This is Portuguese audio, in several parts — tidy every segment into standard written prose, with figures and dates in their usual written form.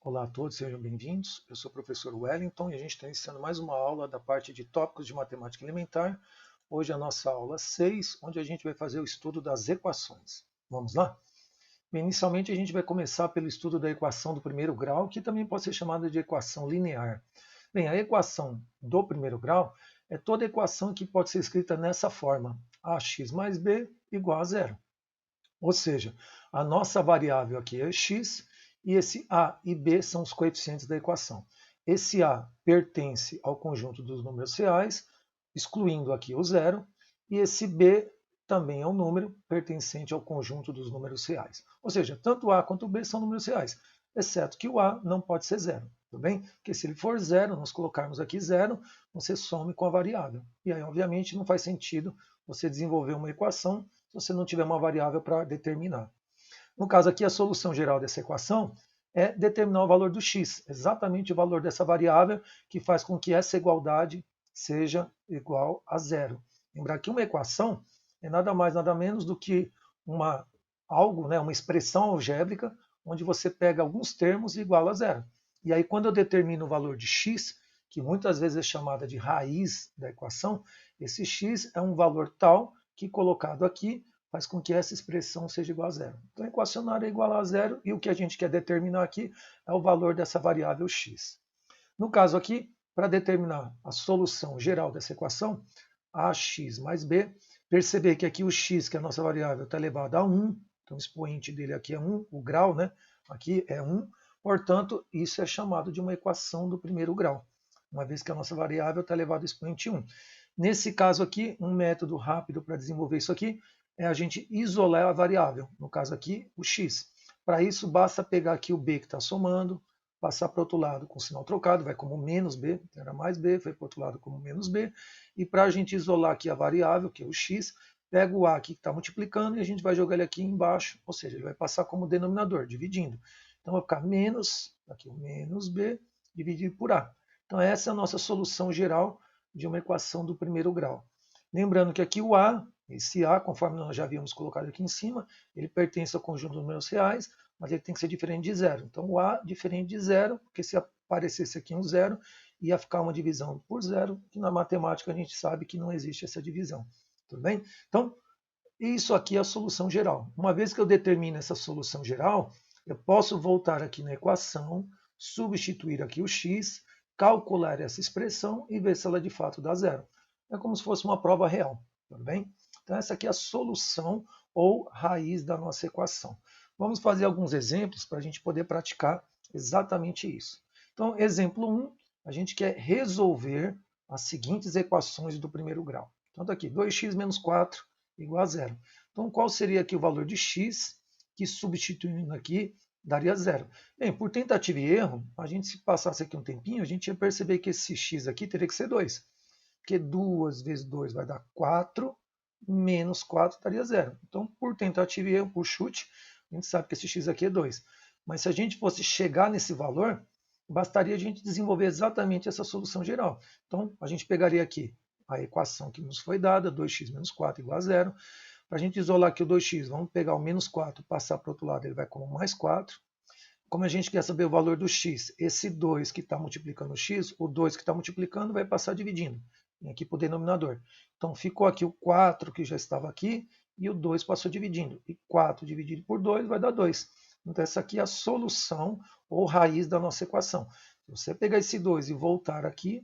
Olá a todos, sejam bem-vindos. Eu sou o professor Wellington e a gente está iniciando mais uma aula da parte de tópicos de matemática elementar. Hoje é a nossa aula 6, onde a gente vai fazer o estudo das equações. Vamos lá? Bem, inicialmente a gente vai começar pelo estudo da equação do primeiro grau, que também pode ser chamada de equação linear. Bem, a equação do primeiro grau é toda equação que pode ser escrita nessa forma: ax mais b igual a zero. Ou seja, a nossa variável aqui é x e esse a e b são os coeficientes da equação. Esse a pertence ao conjunto dos números reais, excluindo aqui o zero, e esse b também é um número pertencente ao conjunto dos números reais. Ou seja, tanto a quanto o b são números reais, exceto que o a não pode ser zero, tudo bem? Porque se ele for zero, nós colocarmos aqui zero, você some com a variável. E aí, obviamente, não faz sentido você desenvolver uma equação se você não tiver uma variável para determinar. No caso aqui, a solução geral dessa equação é determinar o valor do x, exatamente o valor dessa variável que faz com que essa igualdade seja igual a zero. Lembrar que uma equação é nada mais, nada menos do que algo, né, uma expressão algébrica, onde você pega alguns termos e iguala a zero. E aí, quando eu determino o valor de x, que muitas vezes é chamada de raiz da equação, esse x é um valor tal que, colocado aqui, faz com que essa expressão seja igual a zero. Então, equacionário é igual a zero e o que a gente quer determinar aqui é o valor dessa variável x. No caso aqui, para determinar a solução geral dessa equação, ax mais b, perceber que aqui o x, que é a nossa variável, está elevado a 1, então o expoente dele aqui é 1, o grau, né? Aqui é 1, portanto, isso é chamado de uma equação do primeiro grau, uma vez que a nossa variável está elevada ao expoente 1. Nesse caso aqui, um método rápido para desenvolver isso aqui é a gente isolar a variável, no caso aqui, o x. Para isso, basta pegar aqui o b que está somando, passar para o outro lado com o sinal trocado, vai como menos b, era mais b, foi para o outro lado como menos b. E para a gente isolar aqui a variável, que é o x, pega o a aqui que está multiplicando e a gente vai jogar ele aqui embaixo, ou seja, ele vai passar como denominador, dividindo. Então vai ficar menos, aqui o menos b, dividido por a. Então essa é a nossa solução geral de uma equação do primeiro grau. Lembrando que aqui o a, esse a, conforme nós já havíamos colocado aqui em cima, ele pertence ao conjunto dos números reais, mas ele tem que ser diferente de zero. Então, o a diferente de zero, porque se aparecesse aqui um zero, ia ficar uma divisão por zero, que na matemática a gente sabe que não existe essa divisão. Tudo bem? Então, isso aqui é a solução geral. Uma vez que eu determino essa solução geral, eu posso voltar aqui na equação, substituir aqui o x, calcular essa expressão e ver se ela de fato dá zero. É como se fosse uma prova real, tudo bem? Então essa aqui é a solução ou raiz da nossa equação. Vamos fazer alguns exemplos para a gente poder praticar exatamente isso. Então, exemplo 1, a gente quer resolver as seguintes equações do primeiro grau. Então, está aqui, 2x menos 4 igual a zero. Então, qual seria aqui o valor de x, que substituindo aqui daria zero? Bem, por tentativa e erro, a gente se passasse aqui um tempinho, a gente ia perceber que esse x aqui teria que ser 2. Porque 2 vezes 2 vai dar 4, menos 4 daria zero. Então, por tentativa e erro, por chute, a gente sabe que esse x aqui é 2. Mas se a gente fosse chegar nesse valor, bastaria a gente desenvolver exatamente essa solução geral. Então, a gente pegaria aqui a equação que nos foi dada, 2x menos 4 igual a zero. Para a gente isolar aqui o 2x, vamos pegar o menos 4, passar para o outro lado, ele vai como mais 4. Como a gente quer saber o valor do x, esse 2 que está multiplicando o x, o 2 que está multiplicando vai passar dividindo. Vem aqui para o denominador. Então ficou aqui o 4 que já estava aqui e o 2 passou dividindo. E 4 dividido por 2 vai dar 2. Então essa aqui é a solução ou raiz da nossa equação. Se você pegar esse 2 e voltar aqui,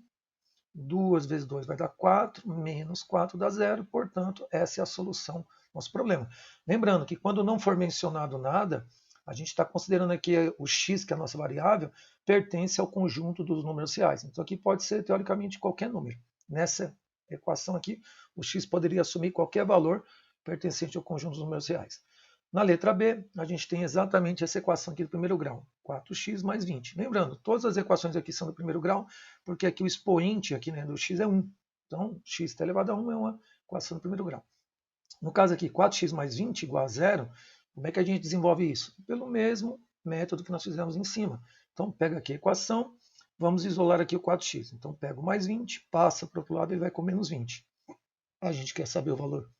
2 vezes 2 vai dar 4, menos 4 dá zero, portanto, essa é a solução do nosso problema. Lembrando que quando não for mencionado nada, a gente está considerando aqui o x, que é a nossa variável, pertence ao conjunto dos números reais. Então aqui pode ser, teoricamente, qualquer número. Nessa equação aqui, o x poderia assumir qualquer valor pertencente ao conjunto dos números reais. Na letra B, a gente tem exatamente essa equação aqui do primeiro grau, 4x mais 20. Lembrando, todas as equações aqui são do primeiro grau, porque aqui o expoente aqui, né, do x é 1. Então, x elevado a 1 é uma equação do primeiro grau. No caso aqui, 4x mais 20 igual a zero, como é que a gente desenvolve isso? Pelo mesmo método que nós fizemos em cima. Então, pega aqui a equação, vamos isolar aqui o 4x. Então, pega o mais 20, passa para o outro lado e vai com menos 20. A gente quer saber o valor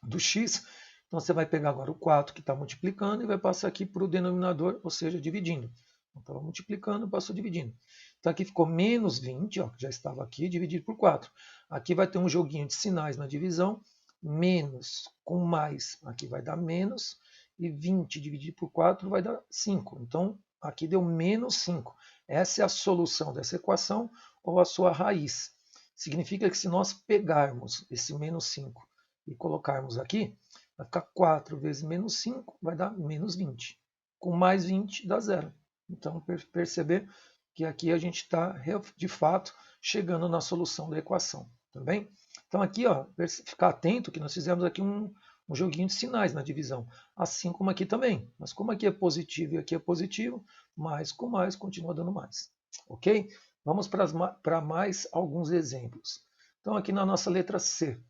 do x, então você vai pegar agora o 4 que está multiplicando e vai passar aqui para o denominador, ou seja, dividindo. Estava multiplicando, passou dividindo. Então aqui ficou menos 20, ó, que já estava aqui, dividido por 4. Aqui vai ter um joguinho de sinais na divisão. Menos com mais, aqui vai dar menos. E 20 dividido por 4 vai dar 5. Então aqui deu menos 5. Essa é a solução dessa equação, ou a sua raiz. Significa que se nós pegarmos esse menos 5 e colocarmos aqui, vai ficar 4 vezes menos 5, vai dar menos 20. Com mais 20 dá zero. Então, perceber que aqui a gente está, de fato, chegando na solução da equação. Tá bem? Então, aqui, ó, ficar atento que nós fizemos aqui um joguinho de sinais na divisão, assim como aqui também. Mas como aqui é positivo e aqui é positivo, mais com mais continua dando mais. Ok? Vamos para mais alguns exemplos. Então, aqui na nossa letra C,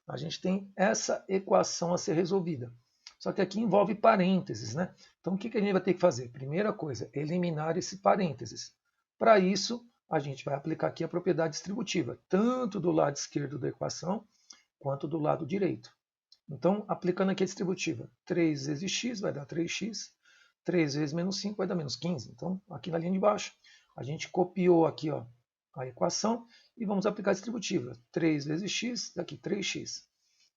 a gente tem essa equação a ser resolvida. Só que aqui envolve parênteses, né? Então, o que a gente vai ter que fazer? Primeira coisa, eliminar esse parênteses. Para isso, a gente vai aplicar aqui a propriedade distributiva, tanto do lado esquerdo da equação, quanto do lado direito. Então, aplicando aqui a distributiva, 3 vezes x vai dar 3x, 3 vezes menos 5 vai dar menos 15. Então, aqui na linha de baixo, a gente copiou aqui, ó, a equação e vamos aplicar a distributiva. 3 vezes x, daqui 3x.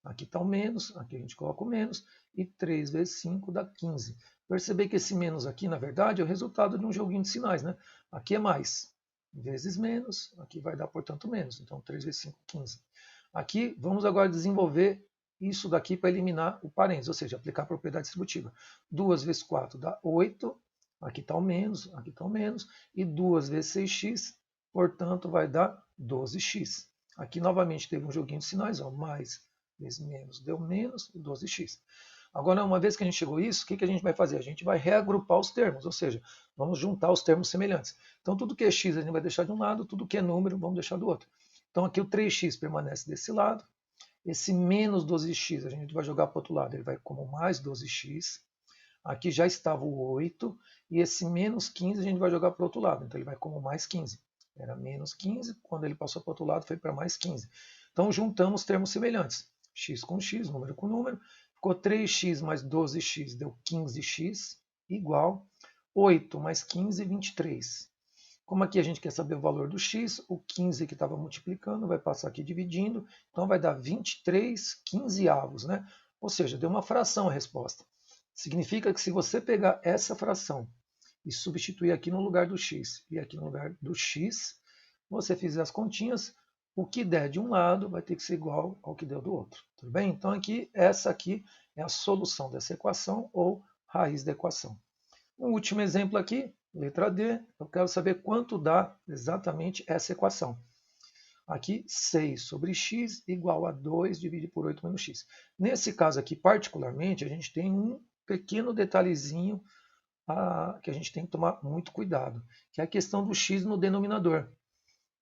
Aqui está o menos, aqui a gente coloca o menos, e 3 vezes 5 dá 15. Perceber que esse menos aqui, na verdade, é o resultado de um joguinho de sinais, né? Aqui é mais, vezes menos, aqui vai dar, portanto, menos. Então, 3 vezes 5, 15. Aqui, vamos agora desenvolver isso daqui para eliminar o parênteses, ou seja, aplicar a propriedade distributiva. 2 vezes 4 dá 8, aqui está o menos, aqui está o menos, e 2 vezes 6x, portanto, vai dar 12x. Aqui, novamente, teve um joguinho de sinais, ó, mais vezes menos deu menos, e 12x. Agora, uma vez que a gente chegou a isso, o que a gente vai fazer? A gente vai reagrupar os termos, ou seja, vamos juntar os termos semelhantes. Então, tudo que é x a gente vai deixar de um lado, tudo que é número vamos deixar do outro. Então, aqui o 3x permanece desse lado, esse menos 12x a gente vai jogar para o outro lado, ele vai como mais 12x. Aqui já estava o 8, e esse menos 15 a gente vai jogar para o outro lado, então ele vai como mais 15. Era menos 15, quando ele passou para o outro lado foi para mais 15. Então juntamos termos semelhantes, x com x, número com número, ficou 3x mais 12x deu 15x, igual 8 mais 15, 23. Como aqui a gente quer saber o valor do x, o 15 que estava multiplicando vai passar aqui dividindo, então vai dar 23 quinzeavos, né? Ou seja, deu uma fração a resposta. Significa que se você pegar essa fração e substituir aqui no lugar do x e aqui no lugar do x, você fizer as continhas, o que der de um lado vai ter que ser igual ao que deu do outro. Tudo bem? Então aqui, essa aqui é a solução dessa equação ou raiz da equação. Um último exemplo aqui, letra D, eu quero saber quanto dá exatamente essa equação. Aqui, 6 sobre x igual a 2 dividido por 8 menos x. Nesse caso aqui, particularmente, a gente tem um pequeno detalhezinho que a gente tem que tomar muito cuidado, que é a questão do x no denominador.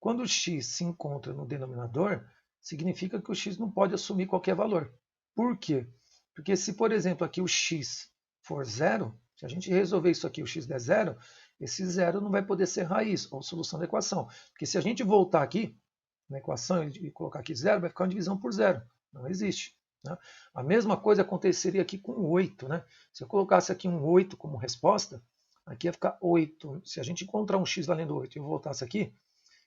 Quando o x se encontra no denominador, significa que o x não pode assumir qualquer valor. Por quê? Porque se, por exemplo, aqui o x for zero, se a gente resolver isso aqui, o x der zero, esse zero não vai poder ser raiz ou solução da equação. Porque se a gente voltar aqui na equação e colocar aqui zero, vai ficar uma divisão por zero. Não existe. Né? A mesma coisa aconteceria aqui com 8. Né? Se eu colocasse aqui um 8 como resposta, aqui ia ficar 8. Se a gente encontrar um x valendo 8 e eu voltasse aqui,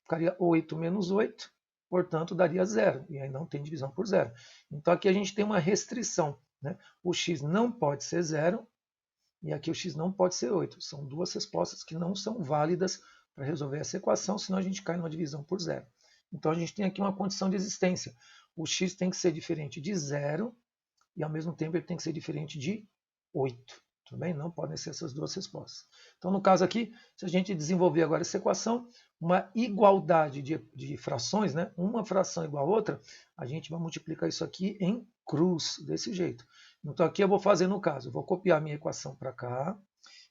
ficaria 8 menos 8, portanto daria zero. E aí não tem divisão por zero. Então aqui a gente tem uma restrição. Né? O x não pode ser zero e aqui o x não pode ser 8. São duas respostas que não são válidas para resolver essa equação, senão a gente cai numa divisão por zero. Então a gente tem aqui uma condição de existência. O x tem que ser diferente de zero e ao mesmo tempo ele tem que ser diferente de 8. Tudo bem? Não podem ser essas duas respostas. Então, no caso aqui, se a gente desenvolver agora essa equação, uma igualdade de frações, né? Uma fração igual a outra, a gente vai multiplicar isso aqui em cruz, desse jeito. Então, aqui eu vou fazer no caso, eu vou copiar a minha equação para cá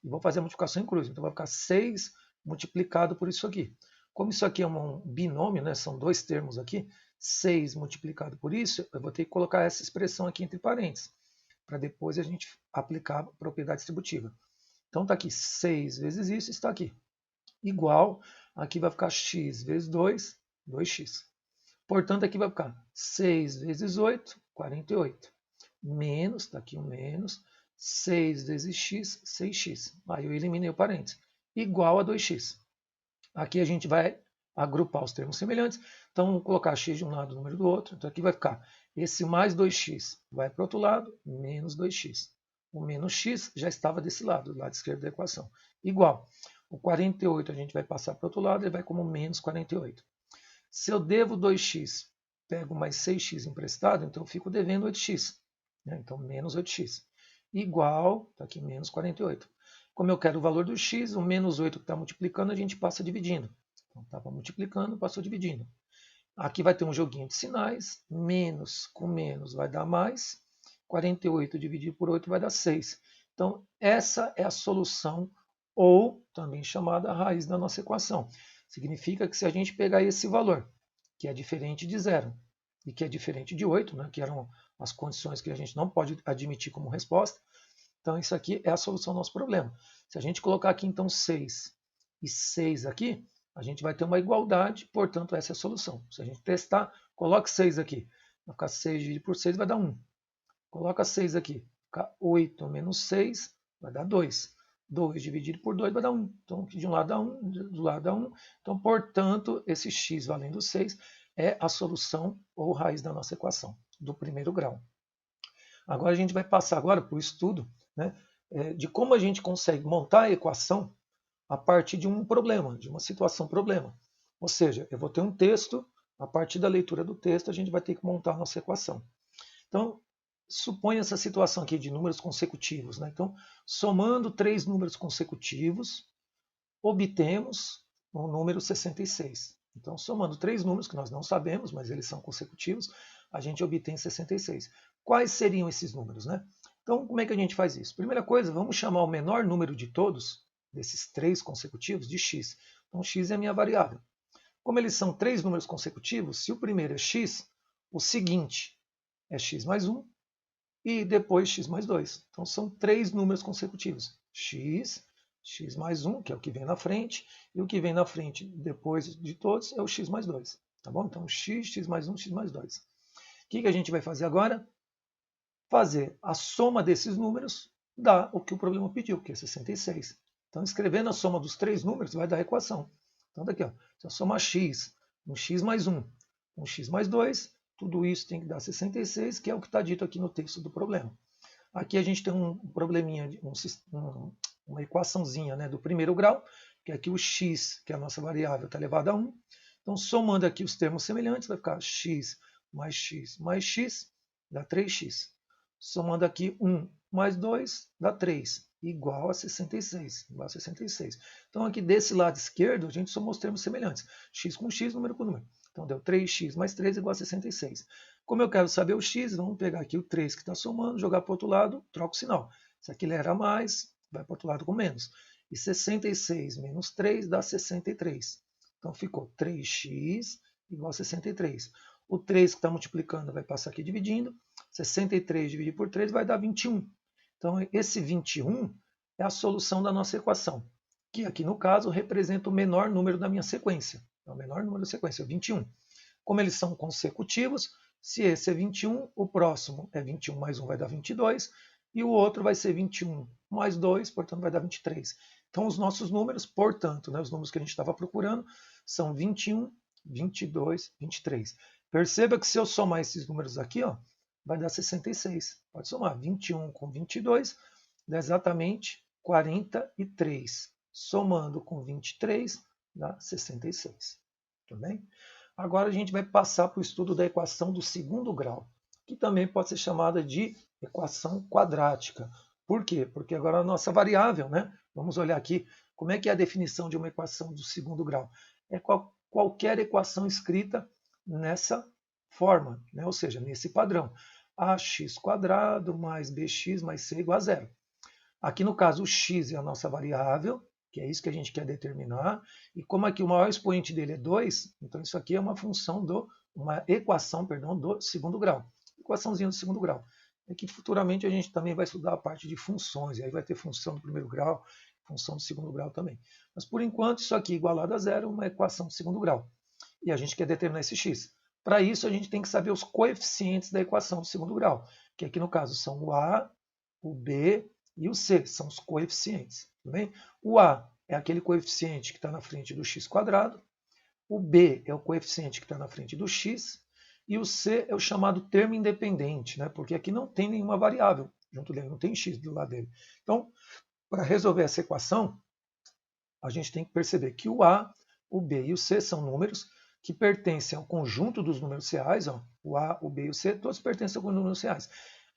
e vou fazer a multiplicação em cruz. Então, vai ficar 6 multiplicado por isso aqui. Como isso aqui é um binômio, né? São dois termos aqui, 6 multiplicado por isso, eu vou ter que colocar essa expressão aqui entre parênteses, para depois a gente aplicar a propriedade distributiva. Então está aqui 6 vezes isso, está aqui. Igual, aqui vai ficar x vezes 2, 2x. Portanto, aqui vai ficar 6 vezes 8, 48. Menos, está aqui um menos, 6 vezes x, 6x. Aí eu eliminei o parênteses. igual a 2x. Aqui a gente vai agrupar os termos semelhantes, então vamos colocar x de um lado, número do outro. Então aqui vai ficar esse mais 2x vai para o outro lado, menos 2x. O menos x já estava desse lado, do lado esquerdo da equação. Igual. O 48 a gente vai passar para o outro lado, ele vai como menos 48. Se eu devo 2x, pego mais 6x emprestado, então eu fico devendo 8x. Né? Então, menos 8x. Igual, está aqui, menos 48. Como eu quero o valor do x, o menos 8 que está multiplicando, a gente passa dividindo. Então, estava multiplicando, passou dividindo. Aqui vai ter um joguinho de sinais. Menos com menos vai dar mais. 48 dividido por 8 vai dar 6. Então, essa é a solução, ou também chamada raiz da nossa equação. Significa que se a gente pegar esse valor, que é diferente de zero, e que é diferente de 8, né, que eram as condições que a gente não pode admitir como resposta, então isso aqui é a solução do nosso problema. Se a gente colocar aqui então 6 e 6 aqui, a gente vai ter uma igualdade, portanto essa é a solução. Se a gente testar, coloque 6 aqui, vai ficar 6 dividido por 6 vai dar 1. Coloca 6 aqui, fica 8 menos 6 vai dar 2. 2 dividido por 2 vai dar 1. Então, de um lado dá 1, do lado dá 1. Então, portanto, esse x valendo 6 é a solução ou raiz da nossa equação, do primeiro grau. Agora a gente vai passar agora para o estudo, né, de como a gente consegue montar a equação a partir de um problema, de uma situação problema. Ou seja, eu vou ter um texto, a partir da leitura do texto a gente vai ter que montar a nossa equação. Então, suponha essa situação aqui de números consecutivos. Né? Então, somando 3 números consecutivos, obtemos o número 66. Então, somando 3 números que nós não sabemos, mas eles são consecutivos, a gente obtém 66. Quais seriam esses números? Né? Então, como é que a gente faz isso? Primeira coisa, vamos chamar o menor número de todos, desses 3 consecutivos, de x. Então, x é a minha variável. Como eles são 3 números consecutivos, se o primeiro é x, o seguinte é x mais 1 e depois x mais 2. Então são 3 números consecutivos. X mais 1, que é o que vem na frente, e o que vem na frente depois de todos é o x mais 2. Tá bom? Então x mais 1, x mais 2. O que a gente vai fazer agora? Fazer a soma desses números dá o que o problema pediu, que é 66. Então escrevendo a soma dos 3 números vai dar a equação. Então daqui, ó, se eu somar x, um x mais 1, um x mais 2, tudo isso tem que dar 66, que é o que está dito aqui no texto do problema. Aqui a gente tem um probleminha, uma equaçãozinha, né, do primeiro grau, que aqui o x, que é a nossa variável, está elevado a 1. Então, somando aqui os termos semelhantes, vai ficar x mais x, dá 3x. Somando aqui 1 mais 2, dá 3, igual a 66. Igual a 66. Então, aqui desse lado esquerdo, a gente somou os termos semelhantes. X com x, número com número. Então, deu 3x mais 3 igual a 66. Como eu quero saber o x, vamos pegar aqui o 3 que está somando, jogar para o outro lado, troca o sinal. Se aqui ele era mais, vai para o outro lado com menos. E 66 menos 3 dá 63. Então, ficou 3x igual a 63. O 3 que está multiplicando vai passar aqui dividindo. 63 dividido por 3 vai dar 21. Então, esse 21 é a solução da nossa equação, que aqui no caso representa o menor número da minha sequência. É o menor número da sequência, 21. Como eles são consecutivos, se esse é 21, o próximo é 21 mais 1 vai dar 22, e o outro vai ser 21 mais 2, portanto vai dar 23. Então os nossos números, portanto, né, os números que a gente estava procurando, são 21, 22, 23. Perceba que se eu somar esses números aqui, ó, vai dar 66. Pode somar 21 com 22, dá exatamente 43. Somando com 23, dá 66. Tudo bem? Agora a gente vai passar para o estudo da equação do segundo grau, que também pode ser chamada de equação quadrática. Por quê? Porque agora a nossa variável, né? Vamos olhar aqui como é que é a definição de uma equação do segundo grau. É qualquer equação escrita nessa forma, né? Ou seja, nesse padrão. Ax² mais bx mais c igual a zero. Aqui no caso o x é a nossa variável, que é isso que a gente quer determinar, e como aqui o maior expoente dele é 2, então isso aqui é uma função uma equação, perdão, do segundo grau. Equaçãozinha do segundo grau. É que futuramente a gente também vai estudar a parte de funções, e aí vai ter função do primeiro grau, função do segundo grau também. Mas por enquanto isso aqui igualado a zero é uma equação do segundo grau. E a gente quer determinar esse x. Para isso a gente tem que saber os coeficientes da equação do segundo grau, que aqui no caso são o a, o b e o c, são os coeficientes. Tudo bem? O a é aquele coeficiente que está na frente do x², o b é o coeficiente que está na frente do x, e o c é o chamado termo independente, né? Porque aqui não tem nenhuma variável junto dele, não tem x do lado dele. Então, para resolver essa equação, a gente tem que perceber que o a, o b e o c são números que pertencem ao conjunto dos números reais, ó, o a, o b e o c, todos pertencem ao conjunto dos números reais.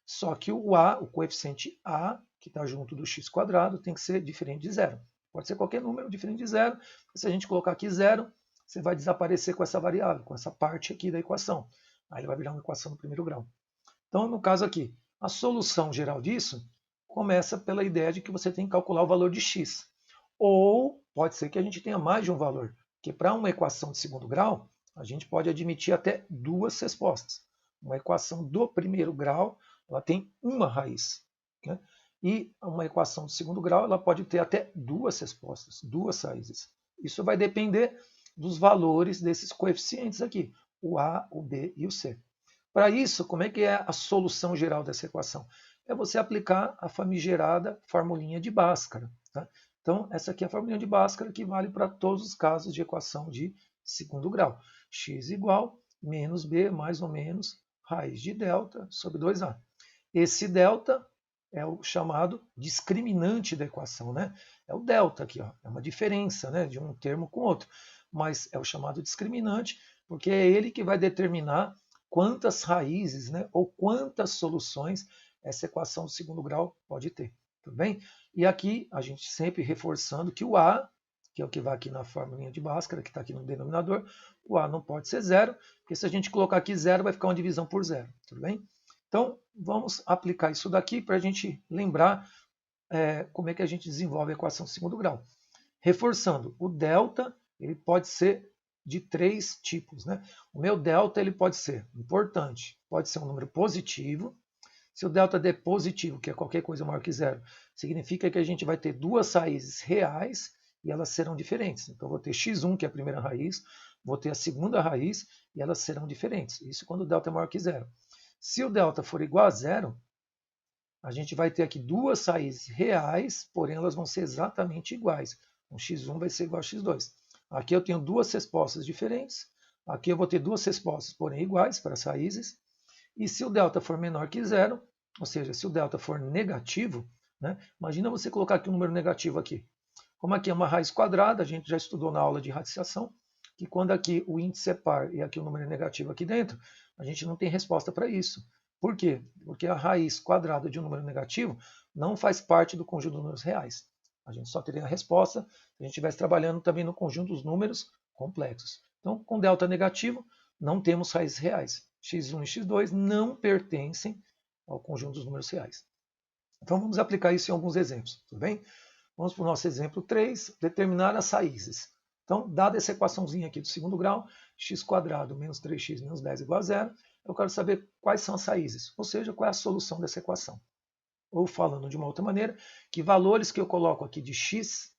Só que o a, o coeficiente a, que está junto do x², tem que ser diferente de zero. Pode ser qualquer número diferente de zero. Se a gente colocar aqui zero, você vai desaparecer com essa variável, com essa parte aqui da equação. Aí ele vai virar uma equação no primeiro grau. Então, no caso aqui, a solução geral disso começa pela ideia de que você tem que calcular o valor de x. Ou pode ser que a gente tenha mais de um valor, porque para uma equação de segundo grau, a gente pode admitir até duas respostas. Uma equação do primeiro grau, ela tem uma raiz, né? E uma equação de segundo grau, ela pode ter até duas respostas, duas raízes. Isso vai depender dos valores desses coeficientes aqui, o a, o b e o c. Para isso, como é que é a solução geral dessa equação? É você aplicar a famigerada formulinha de Bhaskara. Tá? Então, essa aqui é a formulinha de Bhaskara que vale para todos os casos de equação de segundo grau. X igual menos b mais ou menos raiz de delta sobre 2a. Esse delta é o chamado discriminante da equação, né? É o delta aqui, ó. É uma diferença, né, de um termo com outro. Mas é o chamado discriminante, porque é ele que vai determinar quantas raízes, né, ou quantas soluções essa equação do segundo grau pode ter. Tudo bem? E aqui a gente sempre reforçando que o a, que é o que vai aqui na formulinha de Bhaskara, que está aqui no denominador, o a não pode ser zero, porque se a gente colocar aqui zero, vai ficar uma divisão por zero. Tudo bem? Então, vamos aplicar isso daqui para a gente lembrar como é que a gente desenvolve a equação de segundo grau. Reforçando, o delta ele pode ser de três tipos. Né? O meu delta ele pode ser importante, pode ser um número positivo. Se o delta der positivo, que é qualquer coisa maior que zero, significa que a gente vai ter duas raízes reais e elas serão diferentes. Então, vou ter x1, que é a primeira raiz, vou ter a segunda raiz e elas serão diferentes. Isso quando o delta é maior que zero. Se o delta for igual a zero, a gente vai ter aqui duas raízes reais, porém elas vão ser exatamente iguais. Então, x1 vai ser igual a x2. Aqui eu tenho duas respostas diferentes. Aqui eu vou ter duas respostas, porém iguais para as raízes. E se o delta for menor que zero, ou seja, se o delta for negativo, né, imagina você colocar aqui um número negativo aqui. Como aqui é uma raiz quadrada, a gente já estudou na aula de radiciação, que quando aqui o índice é par e aqui o número é negativo aqui dentro, a gente não tem resposta para isso. Por quê? Porque a raiz quadrada de um número negativo não faz parte do conjunto dos números reais. A gente só teria a resposta se a gente estivesse trabalhando também no conjunto dos números complexos. Então, com delta negativo, não temos raízes reais. x1 e x2 não pertencem ao conjunto dos números reais. Então, vamos aplicar isso em alguns exemplos, tudo bem? Vamos para o nosso exemplo 3, determinar as raízes. Então, dada essa equaçãozinha aqui do segundo grau, x² menos 3x menos 10 igual a zero, eu quero saber quais são as raízes, ou seja, qual é a solução dessa equação. Ou falando de uma outra maneira, que valores que eu coloco aqui de x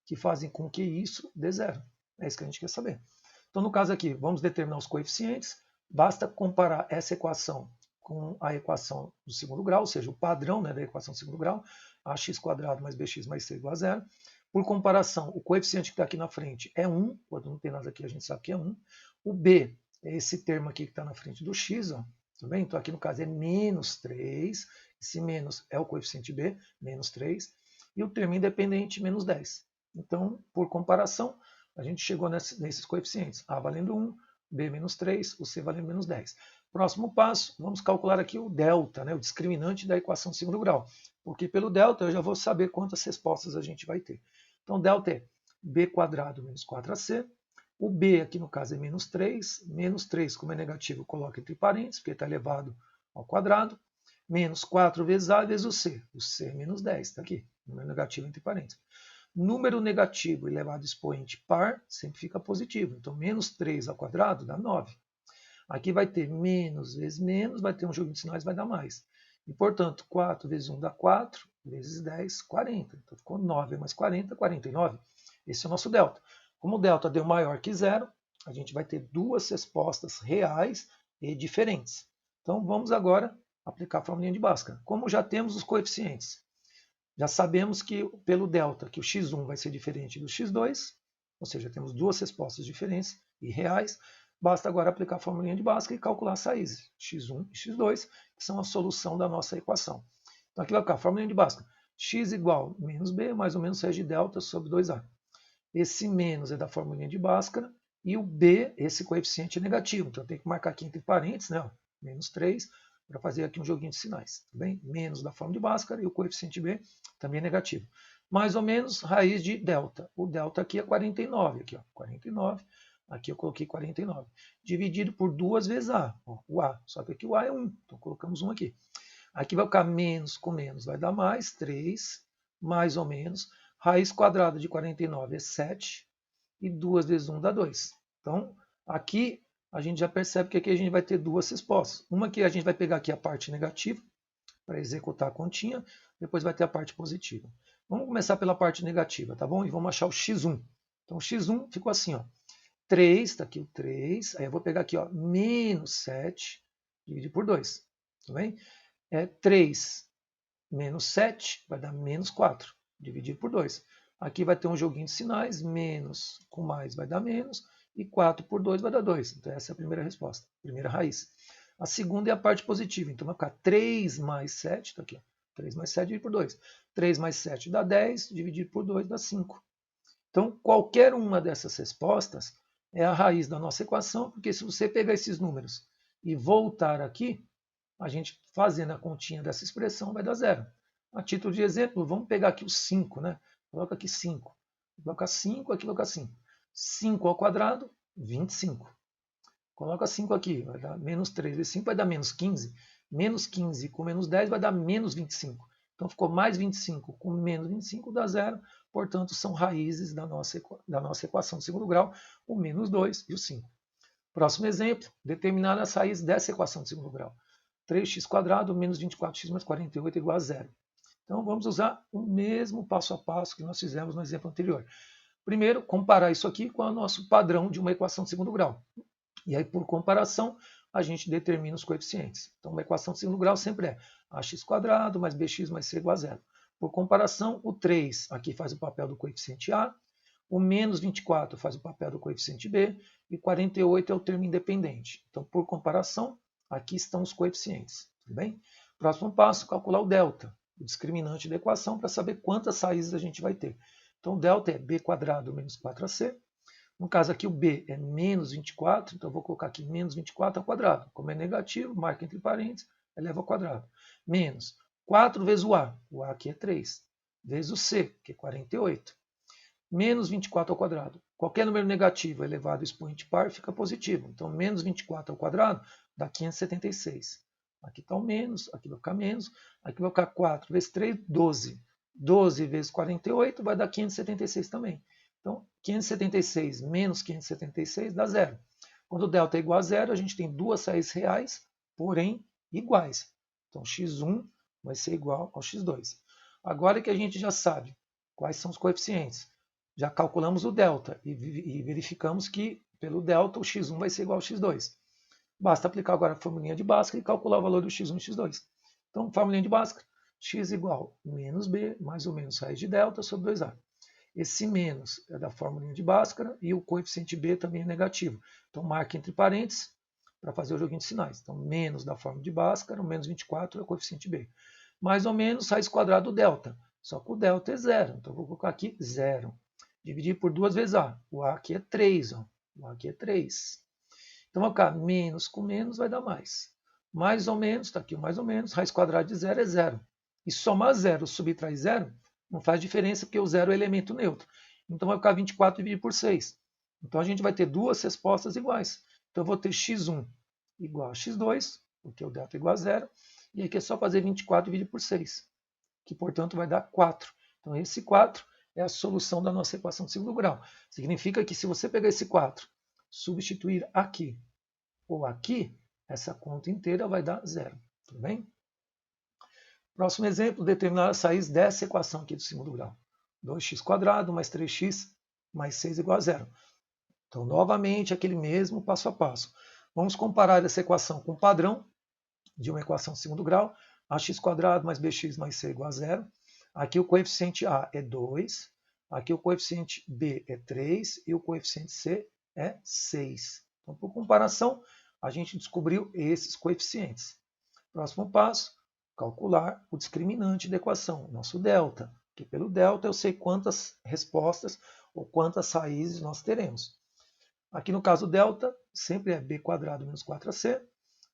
que fazem com que isso dê zero. É isso que a gente quer saber. Então, no caso aqui, vamos determinar os coeficientes. Basta comparar essa equação com a equação do segundo grau, ou seja, o padrão, né, da equação do segundo grau, ax² mais bx mais c igual a zero. Por comparação, o coeficiente que está aqui na frente é 1, quando não tem nada aqui a gente sabe que é 1. O b é esse termo aqui que está na frente do x, ó, tudo bem? Então aqui no caso é menos 3, esse menos é o coeficiente b, menos 3, e o termo independente, menos 10. Então, por comparação, a gente chegou nesses coeficientes, a valendo 1, b menos 3, o c valendo menos 10. Próximo passo, vamos calcular aqui o delta, né, o discriminante da equação de segundo grau, porque pelo delta eu já vou saber quantas respostas a gente vai ter. Então, delta é b² menos 4ac, o b aqui no caso é menos 3, como é negativo, coloca entre parênteses, porque está elevado ao quadrado, menos 4 vezes a vezes o c é menos 10, está aqui, número negativo entre parênteses. Número negativo elevado a expoente par sempre fica positivo, então menos 3 ao quadrado dá 9. Aqui vai ter menos vezes menos, vai ter um jogo de sinais, vai dar mais. E, portanto, 4 vezes 1 dá 4, vezes 10, 40. Então, ficou 9 mais 40, 49. Esse é o nosso delta. Como o delta deu maior que zero, a gente vai ter duas respostas reais e diferentes. Então, vamos agora aplicar a formulinha de Bhaskara. Como já temos os coeficientes, Já sabemos que pelo delta, que o x1 vai ser diferente do x2, ou seja, temos duas respostas diferentes e reais. Basta agora aplicar a formulinha de Bhaskara e calcular as raízes, x1 e x2, que são a solução da nossa equação. Então aqui vai ficar a formulinha de Bhaskara, x igual a menos b mais ou menos raiz de delta sobre 2a. Esse menos é da formulinha de Bhaskara, e o b, esse coeficiente é negativo, então eu tenho que marcar aqui entre parênteses, né, menos 3, para fazer aqui um joguinho de sinais, tá bem? Menos da forma de Bhaskara e o coeficiente b também é negativo. Mais ou menos raiz de delta. O delta aqui é 49, aqui, ó, 49. Aqui eu coloquei 49. Dividido por 2 vezes a, ó, o a. Só que aqui o a é 1, então colocamos 1 aqui. Aqui vai ficar menos com menos, vai dar mais, 3, mais ou menos. Raiz quadrada de 49 é 7, e 2 vezes 1 dá 2. Então, aqui a gente já percebe que aqui a gente vai ter duas respostas. Uma que a gente vai pegar aqui a parte negativa, para executar a continha, depois vai ter a parte positiva. Vamos começar pela parte negativa, tá bom? E vamos achar o x1. Então, o x1 ficou assim, ó. 3, está aqui o 3, aí eu vou pegar aqui, ó, menos 7, dividir por 2, tá bem? 3 menos 7 vai dar menos 4, dividir por 2. Aqui vai ter um joguinho de sinais, menos com mais vai dar menos, e 4 por 2 vai dar 2. Então essa é a primeira resposta, primeira raiz. A segunda é a parte positiva, então vai ficar 3 mais 7, está aqui, ó, 3 mais 7 dividido por 2. 3 mais 7 dá 10, dividido por 2 dá 5. Então qualquer uma dessas respostas é a raiz da nossa equação, porque se você pegar esses números e voltar aqui, a gente fazendo a continha dessa expressão vai dar zero. A título de exemplo, vamos pegar aqui o 5, né? Coloca aqui 5. Coloca 5, aqui coloca 5. 5 ao quadrado, 25. Coloca 5 aqui, vai dar menos 3 vezes 5 vai dar menos 15. Menos 15 com menos 10 vai dar menos 25. Então ficou mais 25 com menos 25 dá zero. Portanto, são raízes da nossa equação de segundo grau, o menos 2 e o 5. Próximo exemplo, determinar as raízes dessa equação de segundo grau. 3x² menos 24x mais 48 igual a zero. Então vamos usar o mesmo passo a passo que nós fizemos no exemplo anterior. Primeiro, comparar isso aqui com o nosso padrão de uma equação de segundo grau. E aí, por comparação, a gente determina os coeficientes. Então, uma equação de segundo grau sempre é ax² mais bx mais c igual a zero. Por comparação, o 3 aqui faz o papel do coeficiente a, o menos 24 faz o papel do coeficiente b, e 48 é o termo independente. Então, por comparação, aqui estão os coeficientes. Tudo bem? Próximo passo, calcular o delta, o discriminante da equação, para saber quantas raízes a gente vai ter. Então, o delta é b² menos 4ac. No caso aqui, o b é menos 24, então eu vou colocar aqui menos 24 ao quadrado. Como é negativo, marca entre parênteses, eleva ao quadrado. Menos 4 vezes o a aqui é 3, vezes o c, que é 48. Menos 24 ao quadrado. Qualquer número negativo elevado ao expoente par fica positivo. Então, menos 24 ao quadrado dá 576. Aqui está o menos, aqui vai ficar menos, aqui vai ficar 4 vezes 3, 12. 12 vezes 48 vai dar 576 também. Então, 576 menos 576 dá zero. Quando o delta é igual a zero, a gente tem duas raízes reais, porém iguais. Então, x1 vai ser igual ao x2. Agora que a gente já sabe quais são os coeficientes, já calculamos o delta e verificamos que pelo delta o x1 vai ser igual ao x2. Basta aplicar agora a formulinha de Bhaskara e calcular o valor do x1 e x2. Então, formulinha de Bhaskara, x igual a menos b, mais ou menos raiz de delta sobre 2a. Esse menos é da formulinha de Bhaskara e o coeficiente b também é negativo. Então, marque entre parênteses para fazer o joguinho de sinais. Então, menos da fórmula de Bhaskara, o menos 24 é o coeficiente b. Mais ou menos raiz quadrada do delta. Só que o delta é zero. Então, vou colocar aqui zero. Dividir por 2 vezes a. O a aqui é 3. Ó. O a aqui é 3. Então, vai ficar menos com menos vai dar mais. Mais ou menos, está aqui o mais ou menos, raiz quadrada de zero é zero. E somar zero subtrai zero não faz diferença, porque o zero é elemento neutro. Então, vai ficar 24 dividido por 6. Então, a gente vai ter duas respostas iguais. Então, eu vou ter x1 igual a x2, porque o delta é igual a zero. E aqui é só fazer 24 dividido por 6, que, portanto, vai dar 4. Então, esse 4 é a solução da nossa equação de segundo grau. Significa que se você pegar esse 4, substituir aqui ou aqui, essa conta inteira vai dar zero. Tudo bem? Próximo exemplo, determinar as raízes dessa equação aqui do segundo grau. 2x² mais 3x mais 6 igual a zero. Então, novamente, aquele mesmo passo a passo. Vamos comparar essa equação com o padrão de uma equação de segundo grau, ax² mais bx mais c igual a zero. Aqui o coeficiente A é 2, aqui o coeficiente B é 3 e o coeficiente C é 6. Então, por comparação, a gente descobriu esses coeficientes. Próximo passo, calcular o discriminante da equação, nosso delta. Que pelo delta eu sei quantas respostas ou quantas raízes nós teremos. Aqui no caso delta, sempre é b quadrado menos 4ac.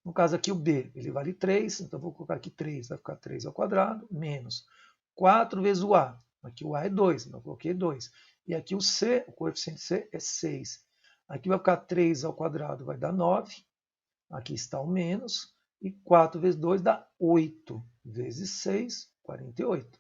No caso aqui o b, ele vale 3, então vou colocar aqui 3, vai ficar 3 ao quadrado, menos 4 vezes o a. Aqui o a é 2, então eu coloquei 2. E aqui o c, o coeficiente c é 6. Aqui vai ficar 3 ao quadrado, vai dar 9. Aqui está o menos. E 4 vezes 2 dá 8. Vezes 6, 48.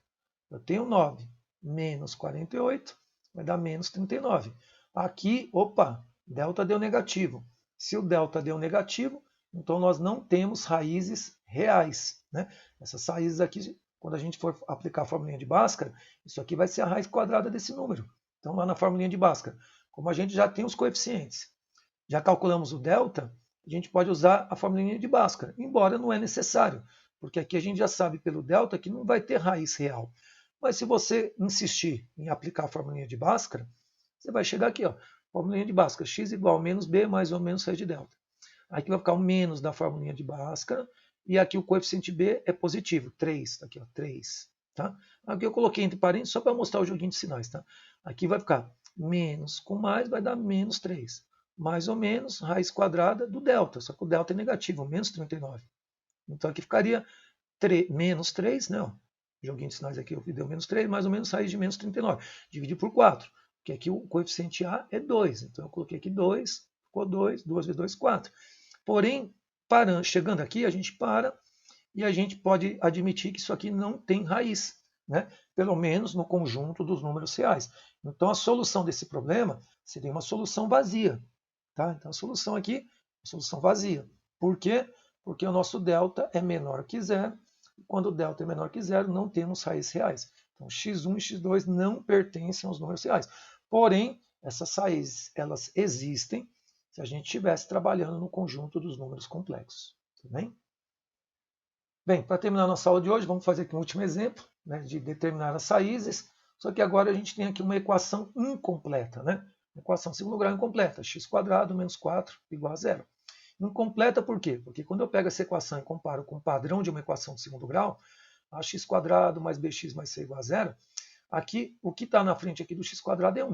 Eu tenho 9 menos 48, vai dar menos 39. Aqui, opa, delta deu negativo. Se o delta deu negativo, então nós não temos raízes reais, né? Essas raízes aqui, quando a gente for aplicar a formulinha de Bhaskara, isso aqui vai ser a raiz quadrada desse número. Então, lá na formulinha de Bhaskara, como a gente já tem os coeficientes, já calculamos o delta, a gente pode usar a formulinha de Bhaskara, embora não é necessário, porque aqui a gente já sabe pelo delta que não vai ter raiz real. Mas se você insistir em aplicar a formulinha de Bhaskara, você vai chegar aqui, ó, formulinha de Bhaskara, x igual a menos b mais ou menos raiz de delta. Aqui vai ficar o menos da formulinha de Bhaskara, e aqui o coeficiente b é positivo, 3, tá aqui, ó, 3. Tá? Aqui eu coloquei entre parênteses só para mostrar o joguinho de sinais. Tá? Aqui vai ficar menos com mais, vai dar menos 3. Mais ou menos raiz quadrada do delta, só que o delta é negativo, menos 39. Então aqui ficaria menos 3, né? Ó, joguinho de sinais aqui, deu menos 3, mais ou menos raiz de menos 39. Dividir por 4, porque aqui o coeficiente A é 2. Então eu coloquei aqui 2, ficou 2, 2 vezes 2, 4. Porém, chegando aqui, a gente para e a gente pode admitir que isso aqui não tem raiz, né? Pelo menos no conjunto dos números reais. Então a solução desse problema seria uma solução vazia. Tá? Então a solução aqui é uma solução vazia. Por quê? Porque o nosso delta é menor que zero. E quando o delta é menor que zero, não temos raízes reais. Então x1 e x2 não pertencem aos números reais. Porém, essas raízes elas existem se a gente estivesse trabalhando no conjunto dos números complexos. Tudo bem? Bem, para terminar a nossa aula de hoje, vamos fazer aqui um último exemplo, né, de determinar as raízes. Só que agora a gente tem aqui uma equação incompleta, né? Equação de segundo grau incompleta, x² menos 4 igual a zero. Incompleta por quê? Porque quando eu pego essa equação e comparo com o padrão de uma equação de segundo grau, a x² mais bx mais c igual a zero, aqui o que está na frente aqui do x² é 1.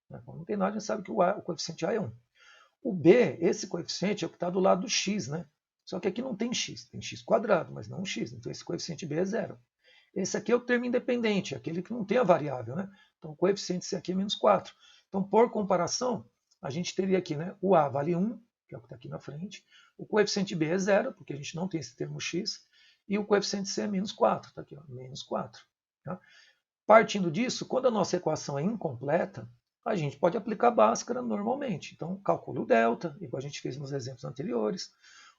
Né? Quando não tem nada, a gente sabe que o coeficiente A é 1. O b, esse coeficiente, é o que está do lado do x, né? Só que aqui não tem x, tem x², mas não x. Então esse coeficiente b é zero. Esse aqui é o termo independente, aquele que não tem a variável, né? Então o coeficiente C aqui é menos 4. Então, por comparação, a gente teria aqui, né? O A vale 1, que é o que está aqui na frente. O coeficiente B é zero, porque a gente não tem esse termo x. E o coeficiente C é menos 4, está aqui, ó, menos 4. Tá? Partindo disso, quando a nossa equação é incompleta, a gente pode aplicar Bhaskara normalmente. Então, calcule o delta, igual a gente fez nos exemplos anteriores.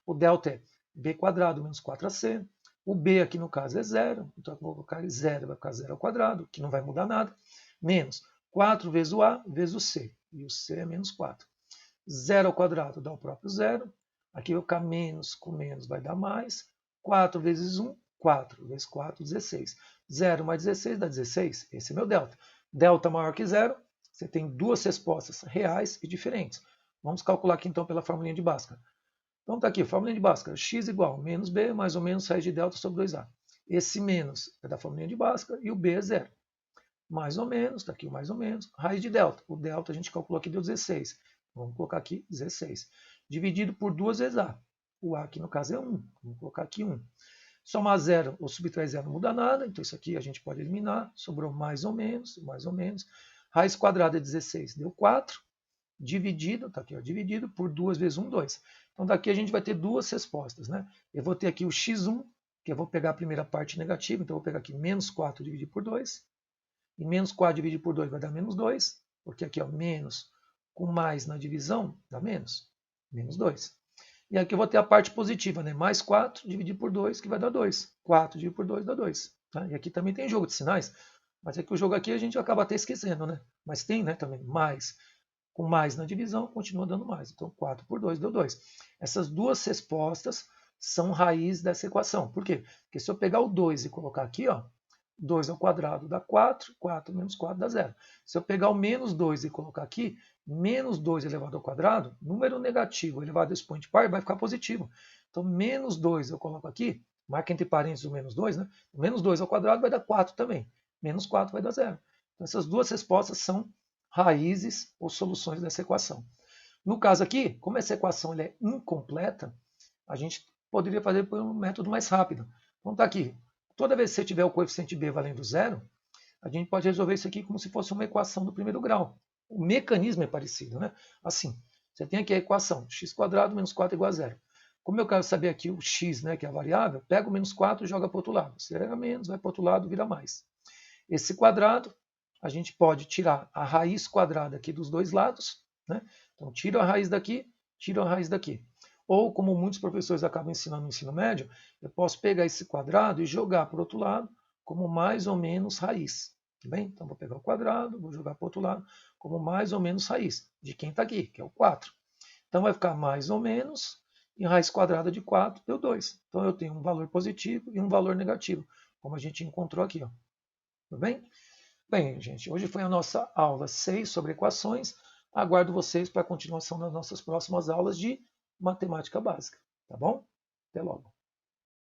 O delta é b² menos 4ac. O b aqui no caso é zero, então eu vou colocar zero, vai ficar zero ao quadrado, que não vai mudar nada. Menos 4 vezes o a vezes o c, e o c é menos 4. Zero ao quadrado dá o próprio zero. Aqui vai ficar menos com menos vai dar mais. 4 vezes 1, 4 vezes 4, 16. 0 mais 16 dá 16. Esse é meu delta. Delta maior que zero, você tem duas respostas reais e diferentes. Vamos calcular aqui então pela formulinha de Bhaskara. Então está aqui, fórmula de Bhaskara, x igual a menos b mais ou menos raiz de delta sobre 2a. Esse menos é da fórmula de Bhaskara e o b é zero. Mais ou menos, está aqui o mais ou menos, raiz de delta. O delta a gente calculou aqui deu 16. Vamos colocar aqui 16. Dividido por 2 vezes a. O a aqui no caso é 1. Vamos colocar aqui 1. Somar zero ou subtrair zero não muda nada, então isso aqui a gente pode eliminar. Sobrou mais ou menos, mais ou menos. Raiz quadrada é 16, deu 4. Dividido, está aqui, ó, dividido por 2 vezes 1, 2. Então daqui a gente vai ter duas respostas. Né? Eu vou ter aqui o x1, que eu vou pegar a primeira parte negativa, então eu vou pegar aqui menos 4 dividido por 2. E menos 4 dividido por 2 vai dar menos 2, porque aqui ó, menos com mais na divisão dá menos, menos 2. E aqui eu vou ter a parte positiva, né? Mais 4 dividido por 2, que vai dar 2. 4 dividido por 2 dá 2. Tá? E aqui também tem jogo de sinais, mas é que o jogo aqui a gente acaba até esquecendo, né? Mas tem, né, também mais. Com mais na divisão, continua dando mais. Então, 4 por 2 deu 2. Essas duas respostas são raiz dessa equação. Por quê? Porque se eu pegar o 2 e colocar aqui, ó, 2 ao quadrado dá 4, 4 menos 4 dá 0. Se eu pegar o menos 2 e colocar aqui, menos 2 elevado ao quadrado, número negativo elevado ao expoente par vai ficar positivo. Então, menos 2 eu coloco aqui, marca entre parênteses o menos 2, né? Menos 2 ao quadrado vai dar 4 também. Menos 4 vai dar 0. Então, essas duas respostas são raízes ou soluções dessa equação. No caso aqui, como essa equação é incompleta, a gente poderia fazer por um método mais rápido. Então está aqui. Toda vez que você tiver o coeficiente b valendo zero, a gente pode resolver isso aqui como se fosse uma equação do primeiro grau. O mecanismo é parecido, né? Assim, você tem aqui a equação x² menos 4 igual a zero. Como eu quero saber aqui o x, né, que é a variável, pega o menos 4 e joga para o outro lado. Se era menos, vai para o outro lado, vira mais. Esse quadrado, a gente pode tirar a raiz quadrada aqui dos dois lados, né? Então, tiro a raiz daqui, tiro a raiz daqui. Ou, como muitos professores acabam ensinando no ensino médio, eu posso pegar esse quadrado e jogar para o outro lado como mais ou menos raiz. Tá bem? Então, vou pegar o quadrado, vou jogar para o outro lado como mais ou menos raiz de quem está aqui, que é o 4. Então, vai ficar mais ou menos, e raiz quadrada de 4 deu 2. Então, eu tenho um valor positivo e um valor negativo, como a gente encontrou aqui. Ó. Tudo bem? Bem, gente, hoje foi a nossa aula 6 sobre equações. Aguardo vocês para a continuação das nossas próximas aulas de matemática básica. Tá bom? Até logo.